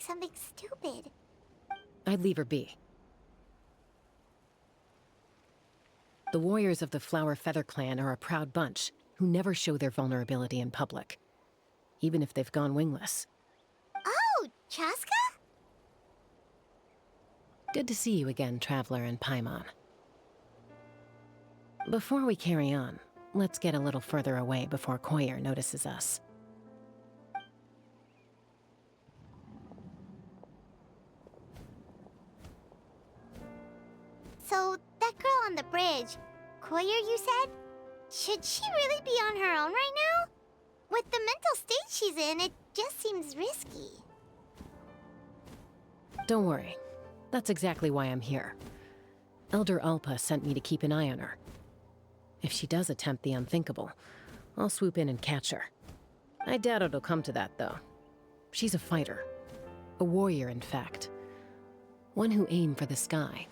something stupid. I'd leave her be. The warriors of the Flower Feather clan are a proud bunch who never show their vulnerability in public, even if they've gone wingless. Oh, Chaska? Good to see you again, Traveler and Paimon. Before we carry on, let's get a little further away before Koyer notices us. So, that girl on the bridge, Koyer, you said? Should she really be on her own right now? With the mental state she's in, it just seems risky. Don't worry. That's exactly why I'm here. Elder Alpa sent me to keep an eye on her. If she does attempt the unthinkable, I'll swoop in and catch her. I doubt it'll come to that, though. She's a fighter. A warrior, in fact. One who aimed for the sky.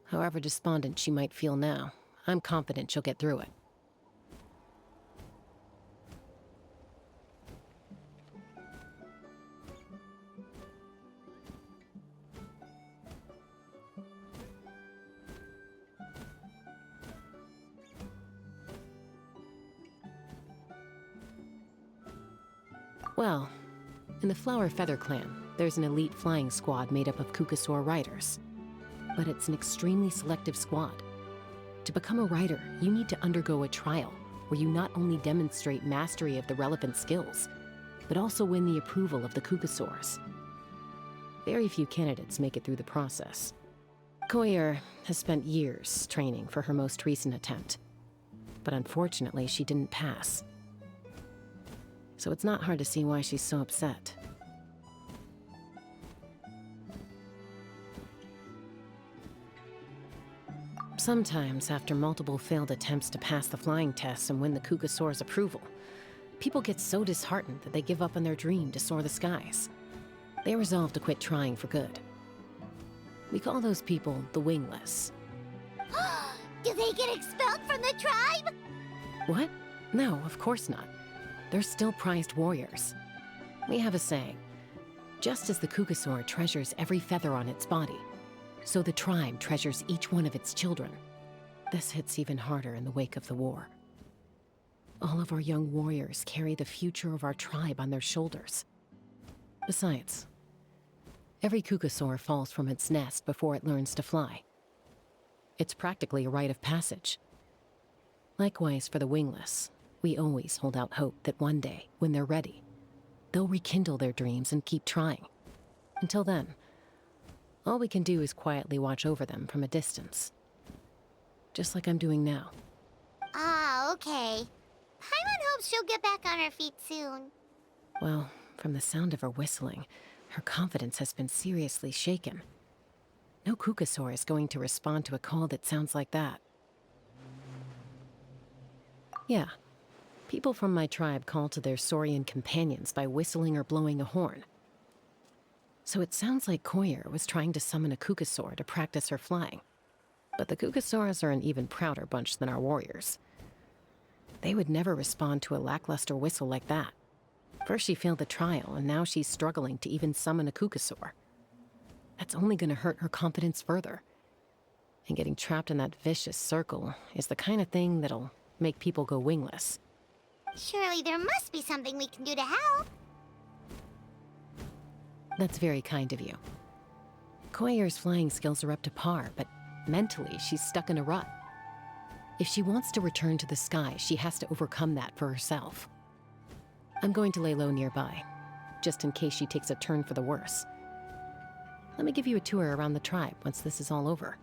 However despondent she might feel now, I'm confident she'll get through it. Well, in the Flower Feather clan, there's an elite flying squad made up of Kukasaur riders. But it's an extremely selective squad. To become a rider, you need to undergo a trial where you not only demonstrate mastery of the relevant skills, but also win the approval of the Kukasaurs. Very few candidates make it through the process. Koyer has spent years training for her most recent attempt, but unfortunately she didn't pass. So it's not hard to see why she's so upset. Sometimes, after multiple failed attempts to pass the flying tests and win the Kukasaur's approval, people get so disheartened that they give up on their dream to soar the skies. They resolve to quit trying for good. We call those people the wingless. Do they get expelled from the tribe? What? No, of course not. They're still prized warriors. We have a saying, just as the Kukasaur treasures every feather on its body, so the tribe treasures each one of its children. This hits even harder in the wake of the war. All of our young warriors carry the future of our tribe on their shoulders. Besides, every Kukasaur falls from its nest before it learns to fly. It's practically a rite of passage. Likewise for the wingless, we always hold out hope that one day, when they're ready, they'll rekindle their dreams and keep trying. Until then, all we can do is quietly watch over them from a distance. Just like I'm doing now. Ah, okay. Paimon hopes she'll get back on her feet soon. Well, from the sound of her whistling, her confidence has been seriously shaken. No Kukasaur is going to respond to a call that sounds like that. Yeah, people from my tribe call to their Saurian companions by whistling or blowing a horn. So it sounds like Koyer was trying to summon a Kukasaur to practice her flying. But the Kukasaurs are an even prouder bunch than our warriors. They would never respond to a lackluster whistle like that. First she failed the trial, and now she's struggling to even summon a Kukasaur. That's only going to hurt her confidence further. And getting trapped in that vicious circle is the kind of thing that'll make people go wingless. Surely there must be something we can do to help. That's very kind of you. Koyer's flying skills are up to par, but mentally she's stuck in a rut. If she wants to return to the sky, she has to overcome that for herself. I'm going to lay low nearby, just in case she takes a turn for the worse. Let me give you a tour around the tribe once this is all over.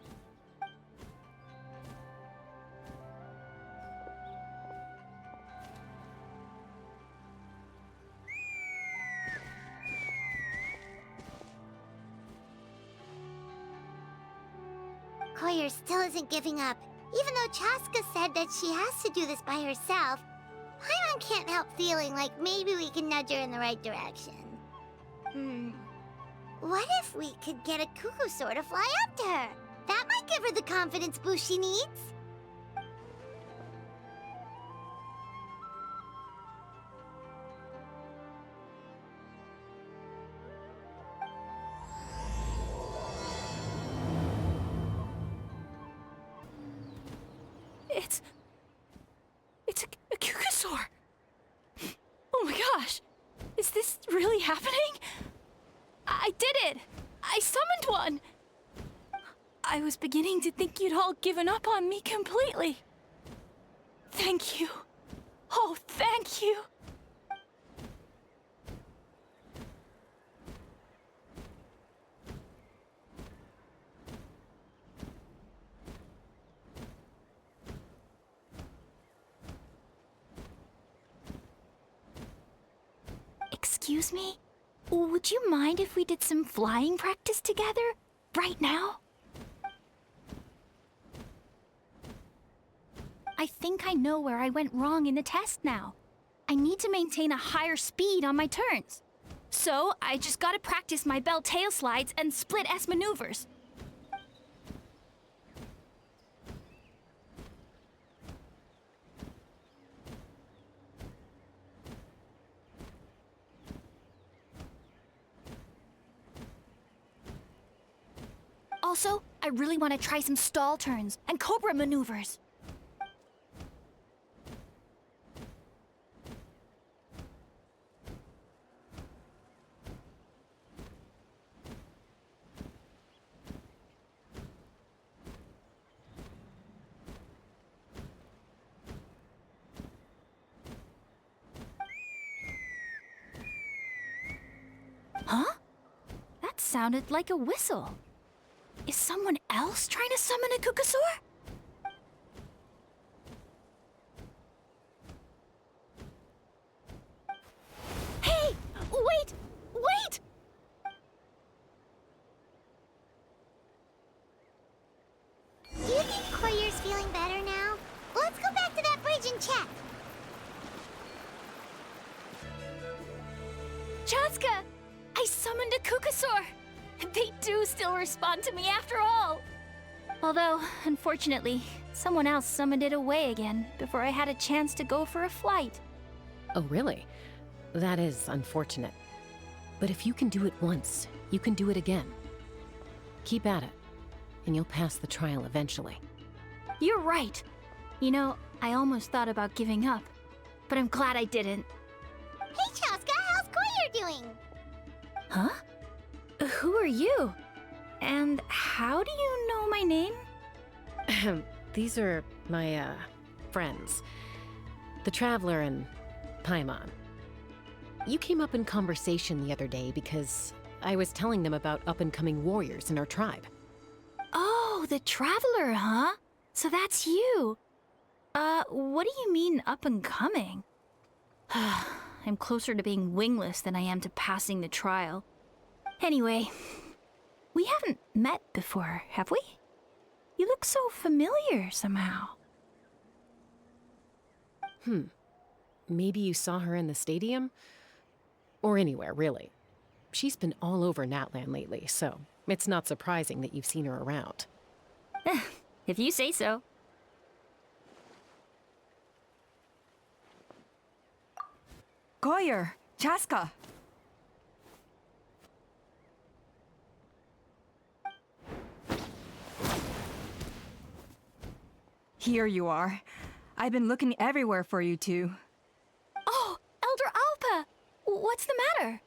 Koyer still isn't giving up. Even though Chaska said that she has to do this by herself, Paimon can't help feeling like maybe we can nudge her in the right direction. What if we could get a Kukusaur to fly up to her? That might give her the confidence boost she needs. I was beginning to think you'd all given up on me completely. Thank you. Oh, thank you. Excuse me? Would you mind if we did some flying practice together? Right now? I think I know where I went wrong in the test now. I need to maintain a higher speed on my turns. So, I just gotta practice my bell tail slides and split S maneuvers. Also, I really want to try some stall turns and cobra maneuvers. Huh? That sounded like a whistle. Is someone else trying to summon a Kukasaur? Hey! Wait! Wait! Do you think Koyer's feeling better now? Let's go back to that bridge and check. Chaska! I summoned a Kukasaur! They do still respond to me after all! Although, unfortunately, someone else summoned it away again before I had a chance to go for a flight. Oh, really? That is unfortunate. But if you can do it once, you can do it again. Keep at it, and you'll pass the trial eventually. You're right! You know, I almost thought about giving up, but I'm glad I didn't. Hey, Chaska, how's Koyer doing? Huh? Who are you? And how do you know my name? These are my, friends. The Traveler and Paimon. You came up in conversation the other day because I was telling them about up-and-coming warriors in our tribe. Oh, the Traveler, huh? So that's you. What do you mean up-and-coming? I'm closer to being wingless than I am to passing the trial. Anyway, we haven't met before, have we? You look so familiar somehow. Maybe you saw her in the stadium? Or anywhere, really. She's been all over Natlan lately, so it's not surprising that you've seen her around. If you say so. Koyer, Chaska. Here you are. I've been looking everywhere for you two. Oh, Elder Alpa! What's the matter?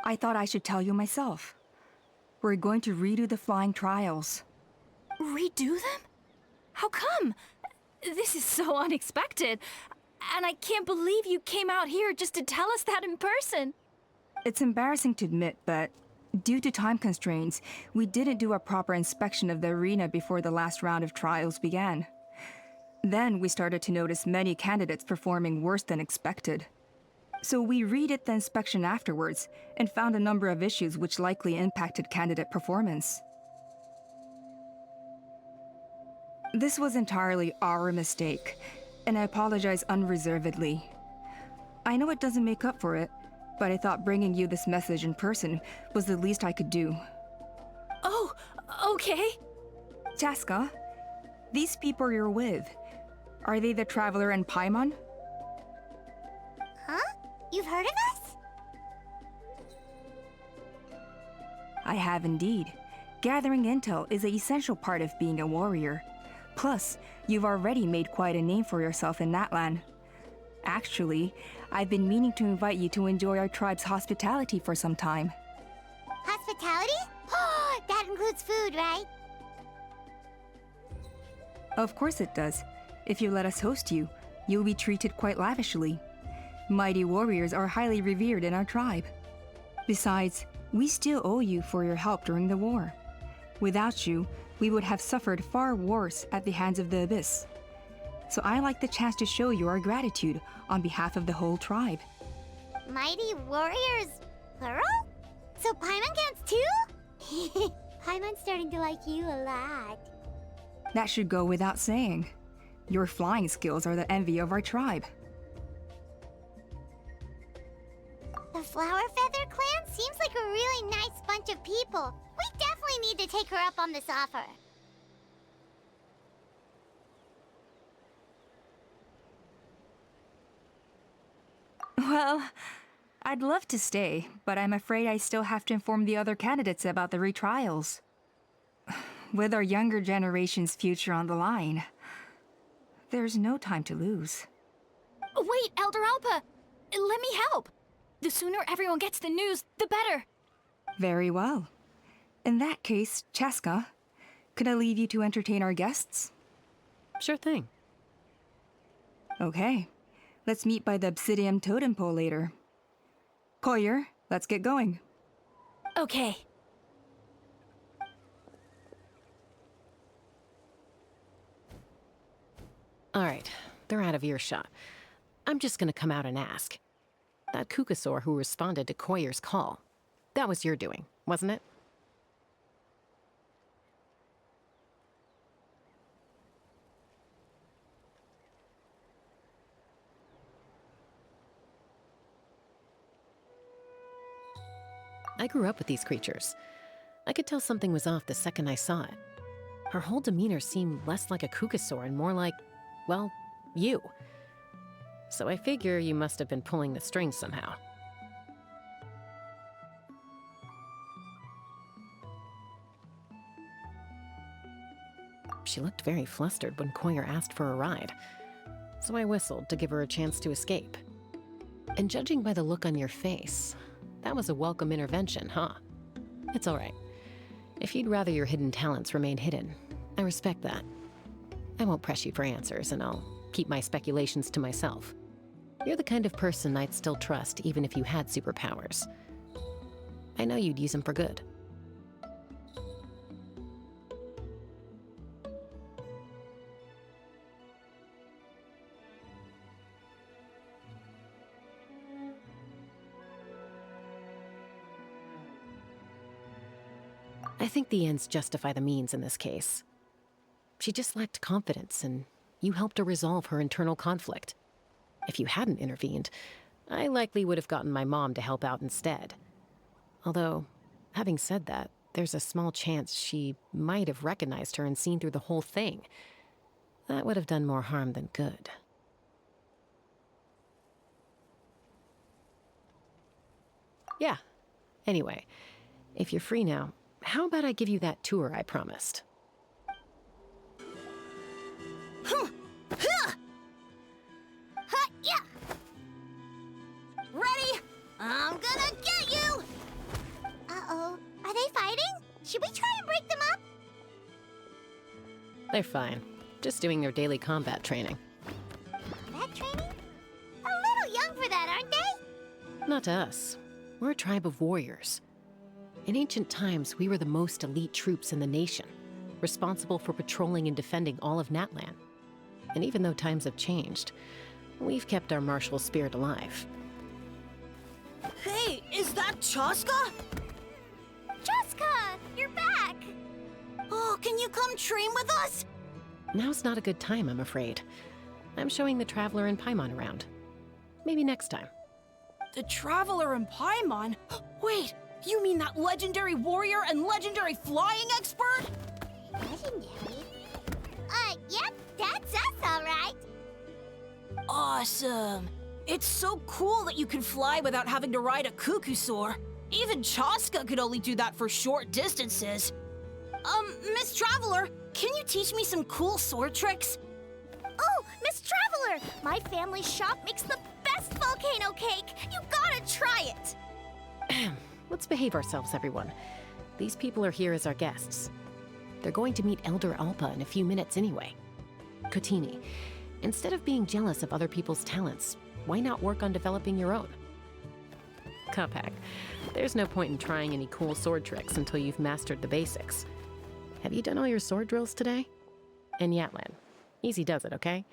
I thought I should tell you myself. We're going to redo the flying trials. Redo them? How come? This is so unexpected. And I can't believe you came out here just to tell us that in person. It's embarrassing to admit, but due to time constraints, we didn't do a proper inspection of the arena before the last round of trials began. Then we started to notice many candidates performing worse than expected. So we redid the inspection afterwards and found a number of issues which likely impacted candidate performance. This was entirely our mistake, and I apologize unreservedly. I know it doesn't make up for it, but I thought bringing you this message in person was the least I could do. Oh, okay. Chaska, these people you're with, are they the Traveler and Paimon? Huh? You've heard of us? I have indeed. Gathering intel is an essential part of being a warrior. Plus, you've already made quite a name for yourself in Natlan. Actually, I've been meaning to invite you to enjoy our tribe's hospitality for some time. Hospitality? Oh, that includes food, right? Of course it does. If you let us host you, you'll be treated quite lavishly. Mighty warriors are highly revered in our tribe. Besides, we still owe you for your help during the war. Without you, we would have suffered far worse at the hands of the Abyss. So I like the chance to show you our gratitude on behalf of the whole tribe. Mighty warriors, plural? So Paimon counts too? Paimon's starting to like you a lot. That should go without saying. Your flying skills are the envy of our tribe. The Flower Feather clan seems like a really nice bunch of people. We definitely need to take her up on this offer. Well, I'd love to stay, but I'm afraid I still have to inform the other candidates about the retrials. With our younger generation's future on the line, there's no time to lose. Wait, Elder Alpa! Let me help! The sooner everyone gets the news, the better! Very well. In that case, Chaska, could I leave you to entertain our guests? Sure thing. Okay. Let's meet by the Obsidian Totem Pole later. Koyer, let's get going. Okay. All right, they're out of earshot. I'm just gonna come out and ask. That Kukasaur who responded to Koyer's call, that was your doing, wasn't it? I grew up with these creatures. I could tell something was off the second I saw it. Her whole demeanor seemed less like a Kukasaur and more like, well, you. So I figure you must have been pulling the strings somehow. She looked very flustered when Koyer asked for a ride, so I whistled to give her a chance to escape. And judging by the look on your face, that was a welcome intervention, huh? It's all right. If you'd rather your hidden talents remain hidden, I respect that. I won't press you for answers, and I'll keep my speculations to myself. You're the kind of person I'd still trust even if you had superpowers. I know you'd use them for good. I think the ends justify the means in this case. She just lacked confidence, and you helped her resolve her internal conflict. If you hadn't intervened, I likely would have gotten my mom to help out instead. Although, having said that, there's a small chance she might have recognized her and seen through the whole thing. That would have done more harm than good. Yeah. Anyway, if you're free now, how about I give you that tour I promised? Yeah. Ready? I'm gonna get you! Uh-oh. Are they fighting? Should we try and break them up? They're fine. Just doing their daily combat training. Combat training? A little young for that, aren't they? Not to us. We're a tribe of warriors. In ancient times, we were the most elite troops in the nation, responsible for patrolling and defending all of Natlan. And even though times have changed, we've kept our martial spirit alive. Hey, is that Chaska? Jessica, you're back! Oh, can you come train with us? Now's not a good time, I'm afraid. I'm showing the Traveler and Paimon around. Maybe next time. The Traveler and Paimon? Wait, you mean that legendary warrior and legendary flying expert? Legendary? Yep, that's us, all right. Awesome. It's so cool that you can fly without having to ride a Kukusaur. Even Chaska could only do that for short distances. Miss Traveler, can you teach me some cool sword tricks? Oh, Miss Traveler! My family's shop makes the best volcano cake! You gotta try it! Let's behave ourselves, everyone. These people are here as our guests. They're going to meet Elder Alpa in a few minutes anyway. Kotini, instead of being jealous of other people's talents, why not work on developing your own? Cuphack, there's no point in trying any cool sword tricks until you've mastered the basics. Have you done all your sword drills today? And Natlan, easy does it, okay?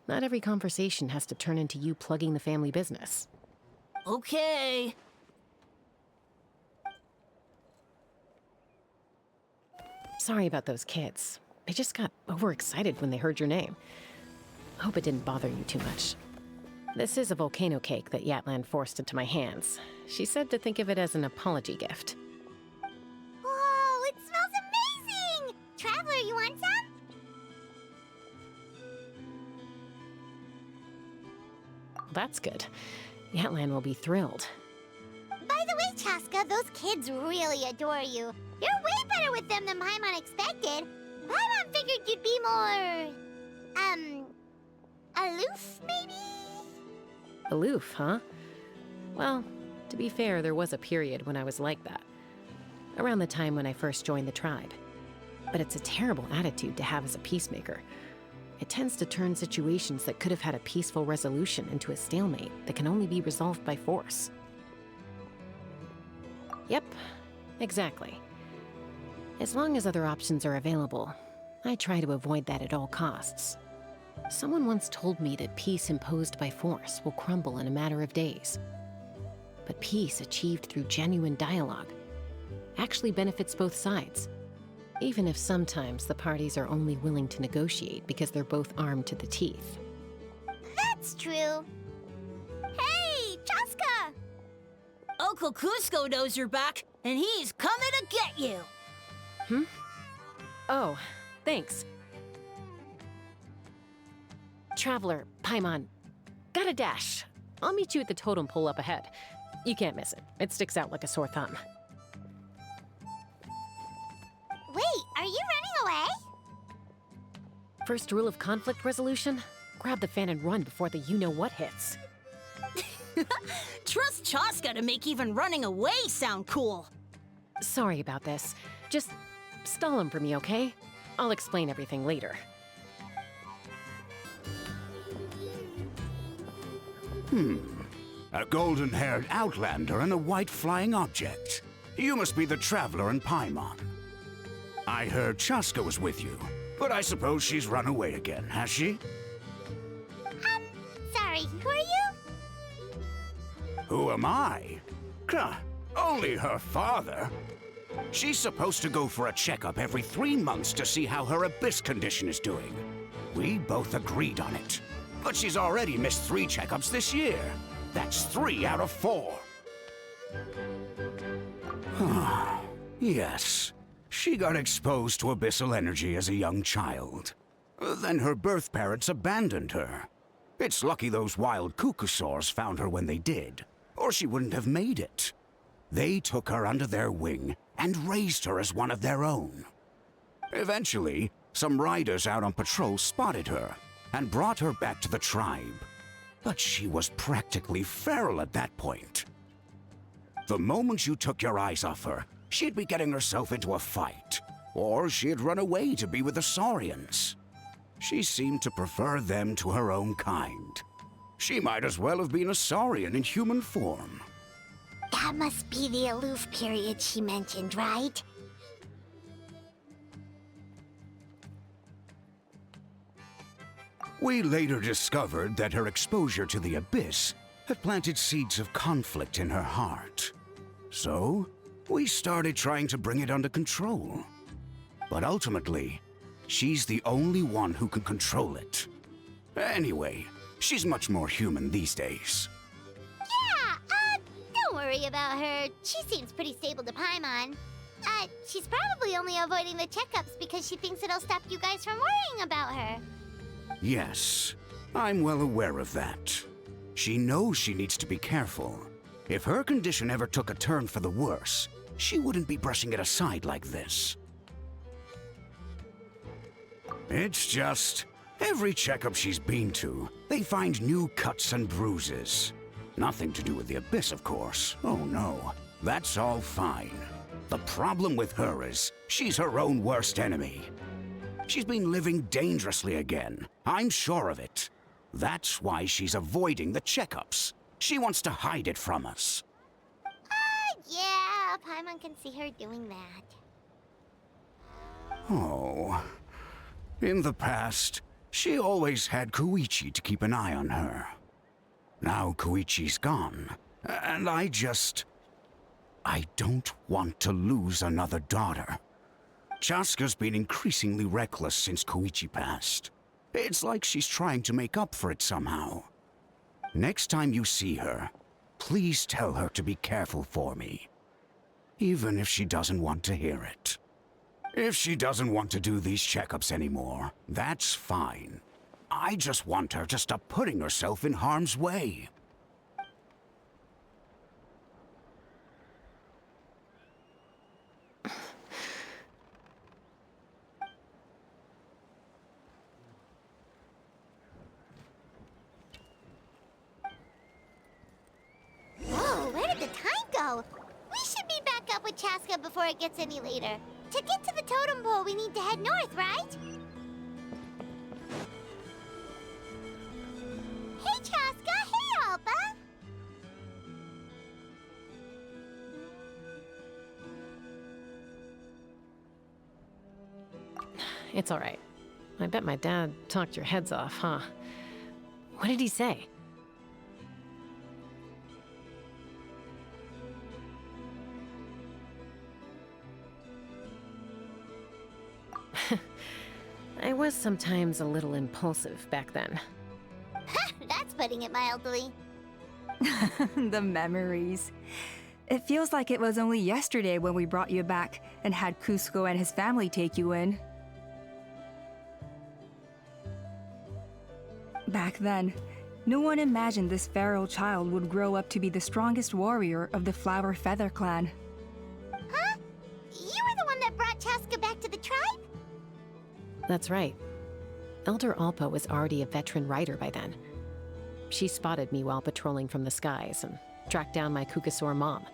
Not every conversation has to turn into you plugging the family business. Okay. Sorry about those kids. They just got overexcited when they heard your name. Hope it didn't bother you too much. This is a volcano cake that Yatlan forced into my hands. She said to think of it as an apology gift. Whoa, it smells amazing! Traveler, you want some? That's good. Yatlan will be thrilled. By the way, Chaska, those kids really adore you. You're way better with them than Paimon expected. Paimon figured you'd be more... aloof, maybe? Aloof, huh? Well, to be fair, there was a period when I was like that. Around the time when I first joined the tribe. But it's a terrible attitude to have as a peacemaker. It tends to turn situations that could have had a peaceful resolution into a stalemate that can only be resolved by force. Yep, exactly. As long as other options are available, I try to avoid that at all costs. Someone once told me that peace imposed by force will crumble in a matter of days. But peace achieved through genuine dialogue actually benefits both sides, even if sometimes the parties are only willing to negotiate because they're both armed to the teeth. That's true. Hey, Chaska! Uncle Cusco knows you're back, and he's coming to get you. Oh, thanks. Traveler, Paimon, gotta dash. I'll meet you at the totem pole up ahead. You can't miss it. It sticks out like a sore thumb. Wait, are you running away? First rule of conflict resolution? Grab the fan and run before the you-know-what hits. Trust Chaska to make even running away sound cool. Sorry about this. Just stall him for me, okay? I'll explain everything later. A golden-haired outlander and a white flying object. You must be the traveler in Paimon. I heard Chaska was with you, but I suppose she's run away again, has she? Sorry, who are you? Who am I? Only her father. She's supposed to go for a checkup every 3 months to see how her abyss condition is doing. We both agreed on it. But she's already missed 3 checkups this year. That's 3 out of 4. Yes. She got exposed to abyssal energy as a young child. Then her birth parents abandoned her. It's lucky those wild cuckoosaurs found her when they did, or she wouldn't have made it. They took her under their wing and raised her as one of their own. Eventually, some riders out on patrol spotted her and brought her back to the tribe. But she was practically feral at that point. The moment you took your eyes off her, she'd be getting herself into a fight, or she'd run away to be with the Saurians. She seemed to prefer them to her own kind. She might as well have been a Saurian in human form. That must be the aloof period she mentioned, right? We later discovered that her exposure to the abyss had planted seeds of conflict in her heart. So, we started trying to bring it under control. But ultimately, she's the only one who can control it. Anyway, she's much more human these days. Yeah, don't worry about her. She seems pretty stable to Paimon. She's probably only avoiding the checkups because she thinks it'll stop you guys from worrying about her. Yes, I'm well aware of that. She knows she needs to be careful. If her condition ever took a turn for the worse, she wouldn't be brushing it aside like this. It's just, every checkup she's been to, they find new cuts and bruises. Nothing to do with the abyss, of course. Oh no, that's all fine. The problem with her is, she's her own worst enemy. She's been living dangerously again. I'm sure of it. That's why she's avoiding the checkups. She wants to hide it from us. Yeah, Paimon can see her doing that. Oh. In the past, she always had Koichi to keep an eye on her. Now Koichi's gone, and I don't want to lose another daughter. Chaska's been increasingly reckless since Koichi passed. It's like she's trying to make up for it somehow. Next time you see her, please tell her to be careful for me. Even if she doesn't want to hear it. If she doesn't want to do these checkups anymore, that's fine. I just want her to stop putting herself in harm's way. Whoa, where did the time go? We should be back up with Chaska before it gets any later. To get to the totem pole, we need to head north, right? Hey, Chaska! Hey, Alba! It's all right. I bet my dad talked your heads off, huh? What did he say? I was sometimes a little impulsive back then. That's putting it mildly. The memories. It feels like it was only yesterday when we brought you back and had Cusco and his family take you in. Back then, no one imagined this feral child would grow up to be the strongest warrior of the Flower Feather clan. Huh? You were the one that brought Chaska back to the tribe? That's right. Elder Alpa was already a veteran rider by then. She spotted me while patrolling from the skies and tracked down my Kukasaur mom.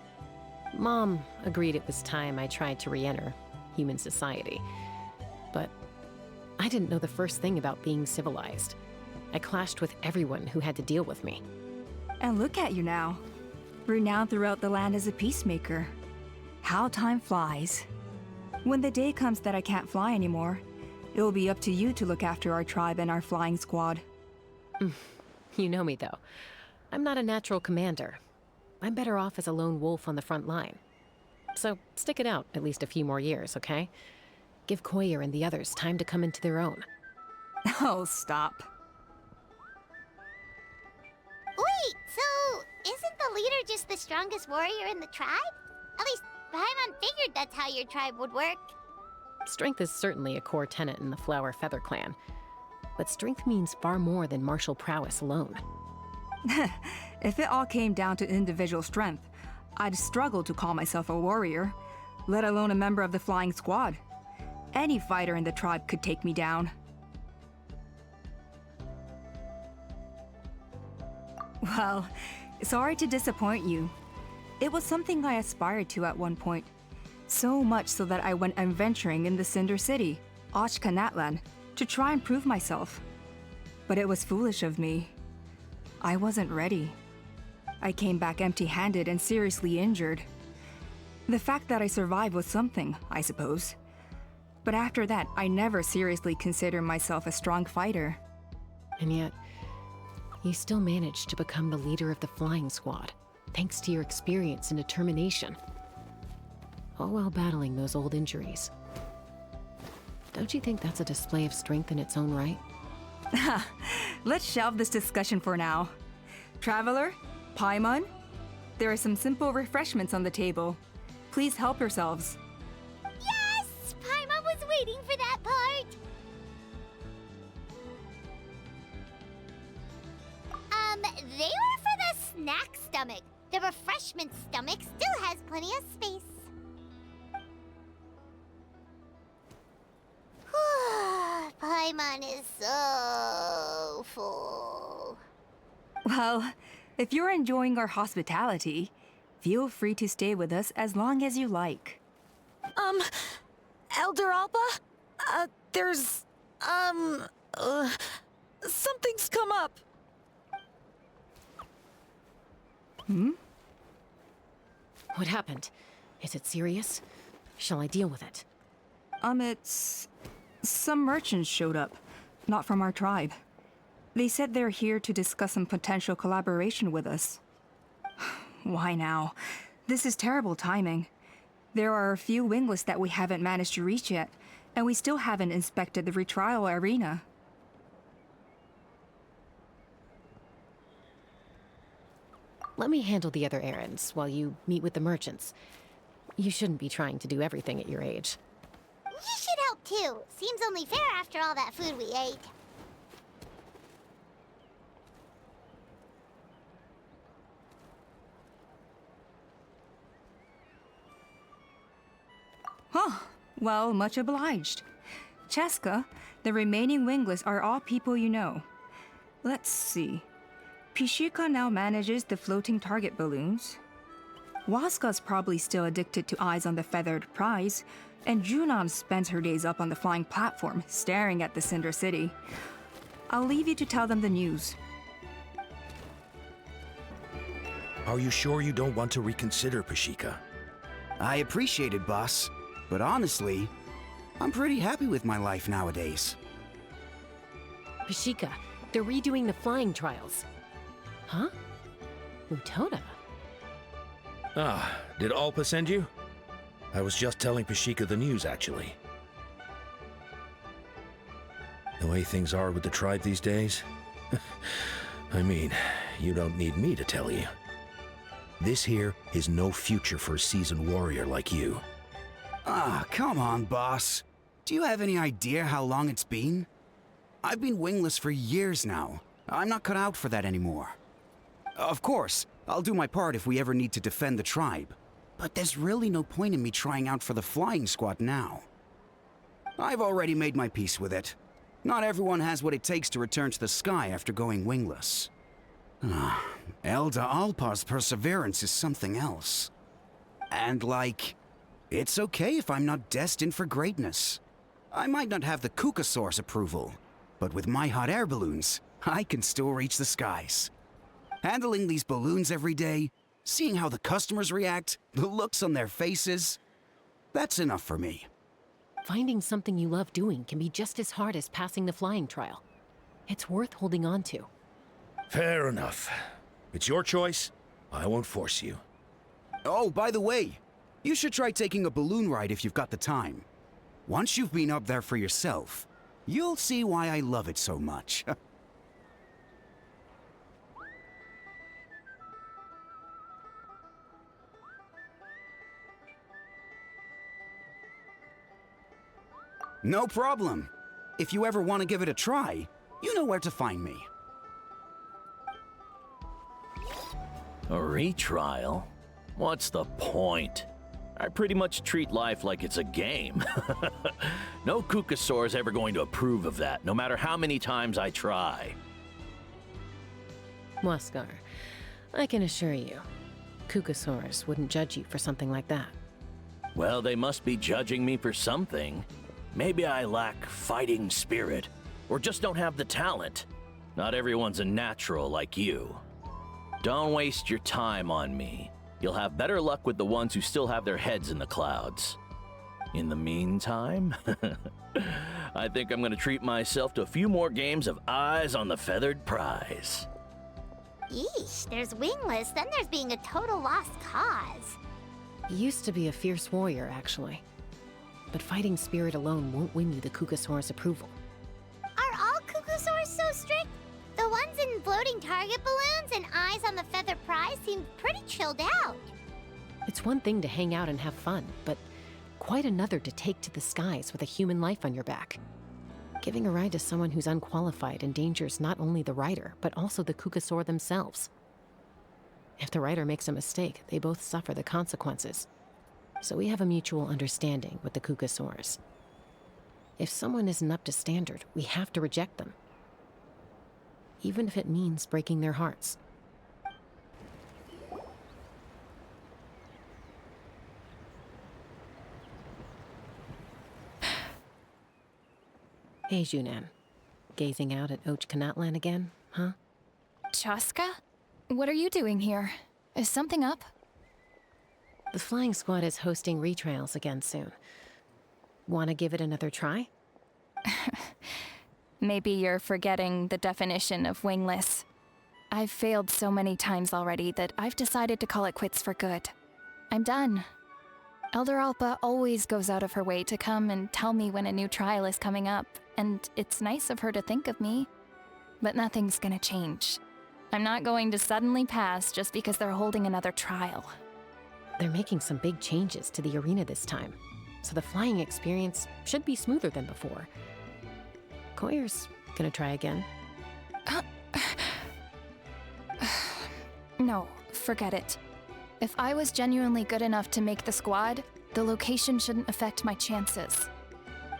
Mom agreed it was time I tried to re-enter human society. But I didn't know the first thing about being civilized. I clashed with everyone who had to deal with me. And look at you now, renowned throughout the land as a peacemaker. How time flies. When the day comes that I can't fly anymore, it will be up to you to look after our tribe and our flying squad. You know me, though. I'm not a natural commander. I'm better off as a lone wolf on the front line. So stick it out at least a few more years, okay? Give Koyer and the others time to come into their own. Oh, stop. Wait, so isn't the leader just the strongest warrior in the tribe? At least Paimon figured that's how your tribe would work. Strength is certainly a core tenet in the Flower Feather clan. But strength means far more than martial prowess alone. If it all came down to individual strength, I'd struggle to call myself a warrior, let alone a member of the flying squad. Any fighter in the tribe could take me down. Well, sorry to disappoint you. It was something I aspired to at one point. So much so that I went adventuring in the Cinder City, Natlan, to try and prove myself. But it was foolish of me. I wasn't ready. I came back empty-handed and seriously injured. The fact that I survived was something, I suppose. But after that, I never seriously considered myself a strong fighter. And yet, you still managed to become the leader of the flying squad, thanks to your experience and determination. All while battling those old injuries. Don't you think that's a display of strength in its own right? Let's shelve this discussion for now. Traveler, Paimon, there are some simple refreshments on the table. Please help yourselves. Yes! Paimon was waiting for that part! They were for the snack stomach. The refreshment stomach still has plenty of space. Paimon is so full. Well, if you're enjoying our hospitality, feel free to stay with us as long as you like. Elder Alba? There's Something's come up. What happened? Is it serious? Shall I deal with it? It's... Some merchants showed up. Not from our tribe. They said they're here to discuss some potential collaboration with us. Why now? This is terrible timing. There are a few wingless that we haven't managed to reach yet, and we still haven't inspected the retrial arena. Let me handle the other errands while you meet with the merchants. You shouldn't be trying to do everything at your age. You should help too. Seems only fair after all that food we ate. Huh. Well, much obliged. Cheska, the remaining wingless are all people you know. Let's see. Pyshika now manages the floating target balloons. Waska's probably still addicted to eyes on the feathered prize, and Junon spends her days up on the flying platform, staring at the Cinder City. I'll leave you to tell them the news. Are you sure you don't want to reconsider, Pyshika? I appreciate it, boss. But honestly, I'm pretty happy with my life nowadays. Pyshika, they're redoing the flying trials. Huh? Utona? Ah, did Alpa send you? I was just telling Pyshika the news, actually. The way things are with the tribe these days? I mean, you don't need me to tell you. This here is no future for a seasoned warrior like you. Ah, come on, boss. Do you have any idea how long it's been? I've been wingless for years now. I'm not cut out for that anymore. Of course, I'll do my part if we ever need to defend the tribe. But there's really no point in me trying out for the flying squad now. I've already made my peace with it. Not everyone has what it takes to return to the sky after going wingless. Elder Alpa's perseverance is something else. And it's okay if I'm not destined for greatness. I might not have the Kukasaur's approval, but with my hot air balloons, I can still reach the skies. Handling these balloons every day, seeing how the customers react, the looks on their faces, that's enough for me. Finding something you love doing can be just as hard as passing the flying trial. It's worth holding on to. Fair enough. It's your choice. I won't force you. Oh, by the way, you should try taking a balloon ride if you've got the time. Once you've been up there for yourself, you'll see why I love it so much. No problem. If you ever want to give it a try, you know where to find me. A retrial? What's the point? I pretty much treat life like it's a game. No Kukasaur is ever going to approve of that, no matter how many times I try. Waskar, I can assure you, Kukasaurs wouldn't judge you for something like that. Well, they must be judging me for something. Maybe I lack fighting spirit, or just don't have the talent. Not everyone's a natural like you. Don't waste your time on me. You'll have better luck with the ones who still have their heads in the clouds. In the meantime, I think I'm gonna treat myself to a few more games of Eyes on the Feathered Prize. Yeesh, there's wingless, then there's being a total lost cause. You used to be a fierce warrior, actually. But fighting spirit alone won't win you the Kukasaur's approval. Are all Kukasaurs so strict? The ones in floating target balloons and Eyes on the Feathered Prize seem pretty chilled out. It's one thing to hang out and have fun, but quite another to take to the skies with a human life on your back. Giving a ride to someone who's unqualified endangers not only the rider, but also the Kukasaur themselves. If the rider makes a mistake, they both suffer the consequences. So we have a mutual understanding with the Kukasaurs. If someone isn't up to standard, we have to reject them. Even if it means breaking their hearts. Hey, Junan. Gazing out at Natlan again, huh? Chaska? What are you doing here? Is something up? The flying squad is hosting retrials again soon. Want to give it another try? Maybe you're forgetting the definition of wingless. I've failed so many times already that I've decided to call it quits for good. I'm done. Elder Alpa always goes out of her way to come and tell me when a new trial is coming up, and it's nice of her to think of me. But nothing's gonna change. I'm not going to suddenly pass just because they're holding another trial. They're making some big changes to the arena this time, so the flying experience should be smoother than before. Koyer's gonna try again. No, forget it. If I was genuinely good enough to make the squad, the location shouldn't affect my chances.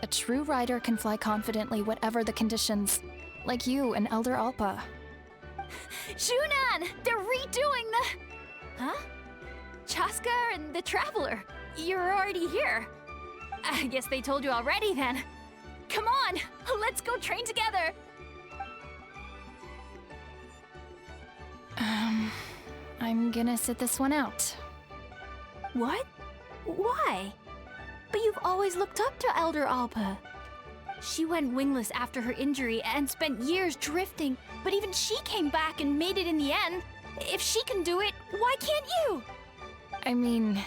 A true rider can fly confidently whatever the conditions, like you and Elder Alpa. Junan! They're redoing the... Huh? Chaska and the Traveler. You're already here. I guess they told you already then. Come on! Let's go train together! I'm gonna sit this one out. What? Why? But you've always looked up to Elder Alpa. She went wingless after her injury and spent years drifting, but even she came back and made it in the end. If she can do it, why can't you? I mean,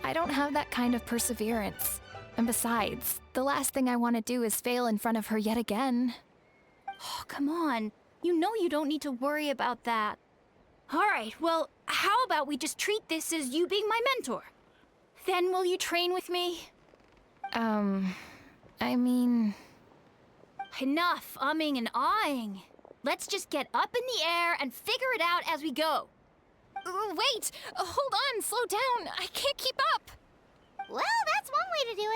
I don't have that kind of perseverance. And besides, the last thing I want to do is fail in front of her yet again. Oh, come on. You know you don't need to worry about that. All right, well, how about we just treat this as you being my mentor? Then will you train with me? I mean... Enough umming and ahhing. Let's just get up in the air and figure it out as we go. Wait! Hold on, slow down! I can't keep up! Well, that's one way to do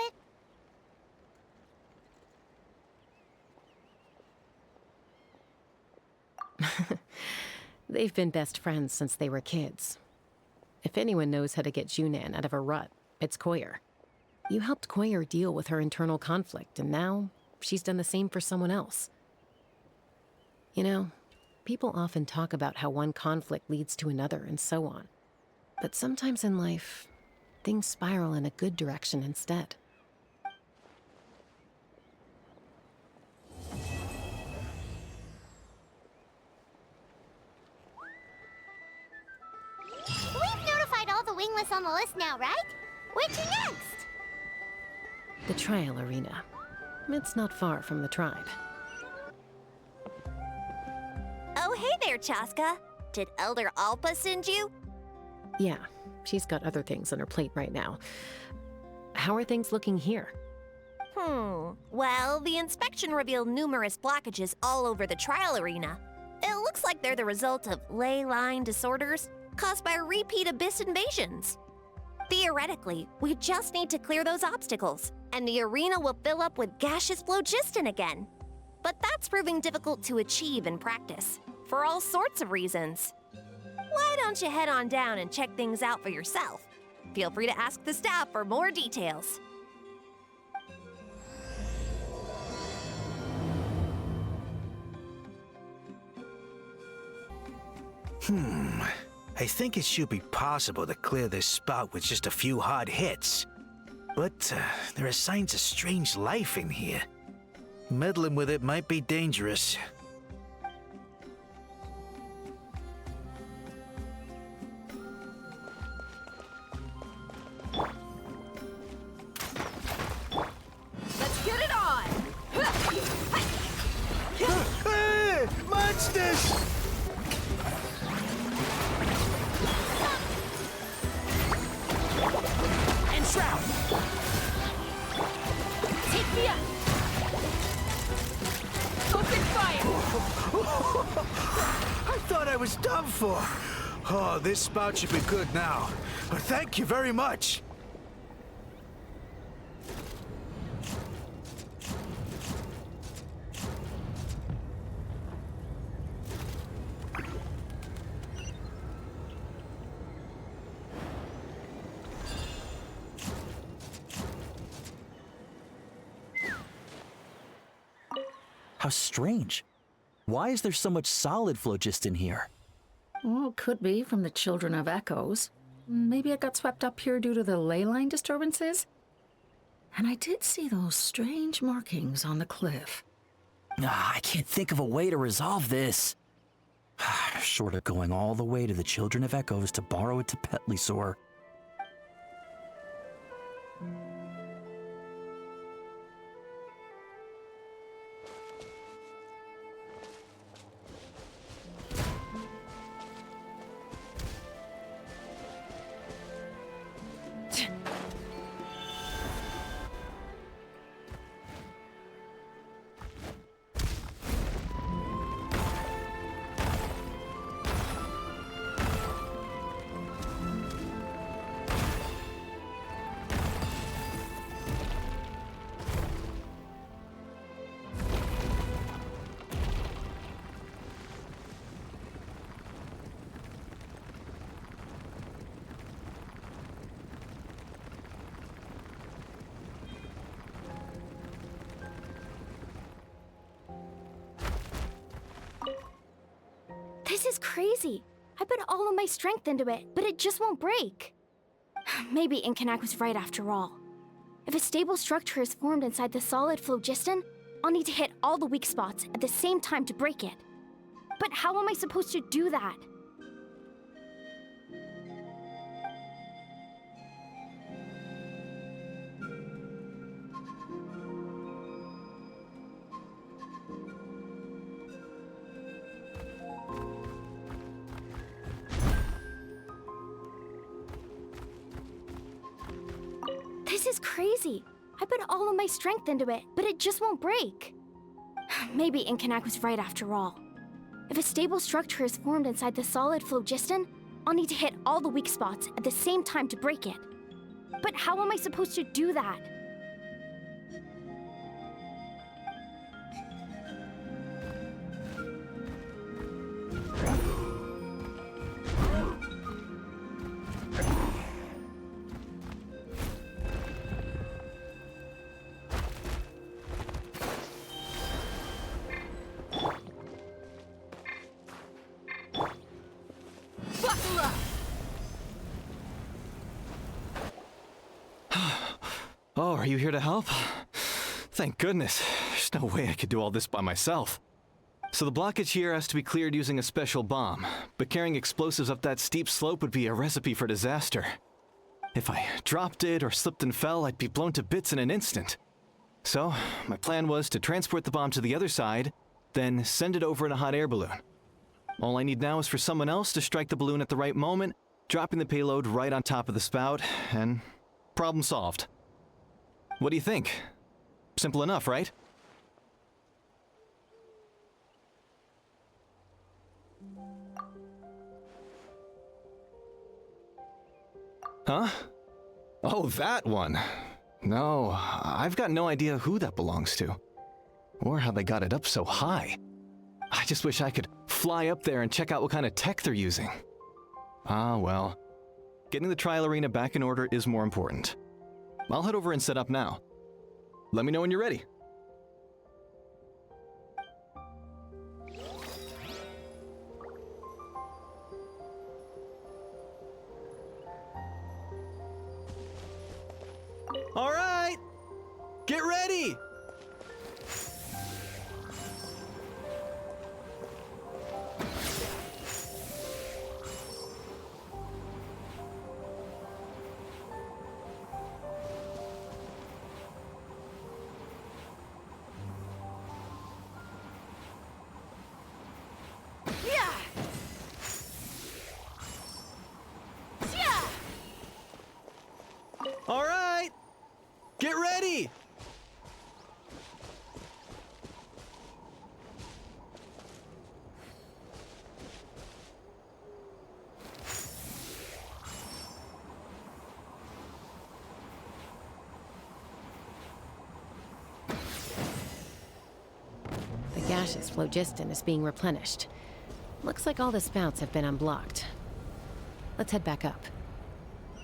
it. They've been best friends since they were kids. If anyone knows how to get Junan out of a rut, it's Koyer. You helped Koyer deal with her internal conflict, and now she's done the same for someone else. You know, people often talk about how one conflict leads to another and so on. But sometimes in life, things spiral in a good direction instead. We've notified all the wingless on the list now, right? Where to next? The trial arena. It's not far from the tribe. Oh, hey there, Chaska. Did Elder Alpa send you? Yeah, she's got other things on her plate right now. How are things looking here? Well, the inspection revealed numerous blockages all over the trial arena. It looks like they're the result of ley line disorders caused by repeat abyss invasions. Theoretically, we just need to clear those obstacles, and the arena will fill up with gaseous phlogiston again. But that's proving difficult to achieve in practice, for all sorts of reasons. Why don't you head on down and check things out for yourself? Feel free to ask the staff for more details. I think it should be possible to clear this spot with just a few hard hits. But there are signs of strange life in here. Meddling with it might be dangerous. Let's get it on! Hey! Monsters! Enshroud! Take me up! Open fire! I thought I was done for. Oh, this spout should be good now. But thank you very much. How strange. Why is there so much solid phlogiston here? Well, could be from the Children of Echoes. Maybe it got swept up here due to the ley line disturbances? And I did see those strange markings on the cliff. I can't think of a way to resolve this. Short of going all the way to the Children of Echoes to borrow it to Petlisaur. This is crazy. I put all of my strength into it, but it just won't break. Maybe Inkanak was right after all. If a stable structure is formed inside the solid phlogiston, I'll need to hit all the weak spots at the same time to break it. But how am I supposed to do that? This is crazy. I put all of my strength into it, but it just won't break. Maybe Inkanak was right after all. If a stable structure is formed inside the solid phlogiston, I'll need to hit all the weak spots at the same time to break it. But how am I supposed to do that? Oh, are you here to help? Thank goodness. There's no way I could do all this by myself. So the blockage here has to be cleared using a special bomb, but carrying explosives up that steep slope would be a recipe for disaster. If I dropped it or slipped and fell, I'd be blown to bits in an instant. So, my plan was to transport the bomb to the other side, then send it over in a hot air balloon. All I need now is for someone else to strike the balloon at the right moment, dropping the payload right on top of the spout, and problem solved. What do you think? Simple enough, right? Huh? Oh, that one. No, I've got no idea who that belongs to. Or how they got it up so high. I just wish I could fly up there and check out what kind of tech they're using. Ah, well. Getting the trial arena back in order is more important. I'll head over and set up now. Let me know when you're ready. All right! Get ready! All right! Get ready! The gaseous phlogiston is being replenished. Looks like all the spouts have been unblocked. Let's head back up.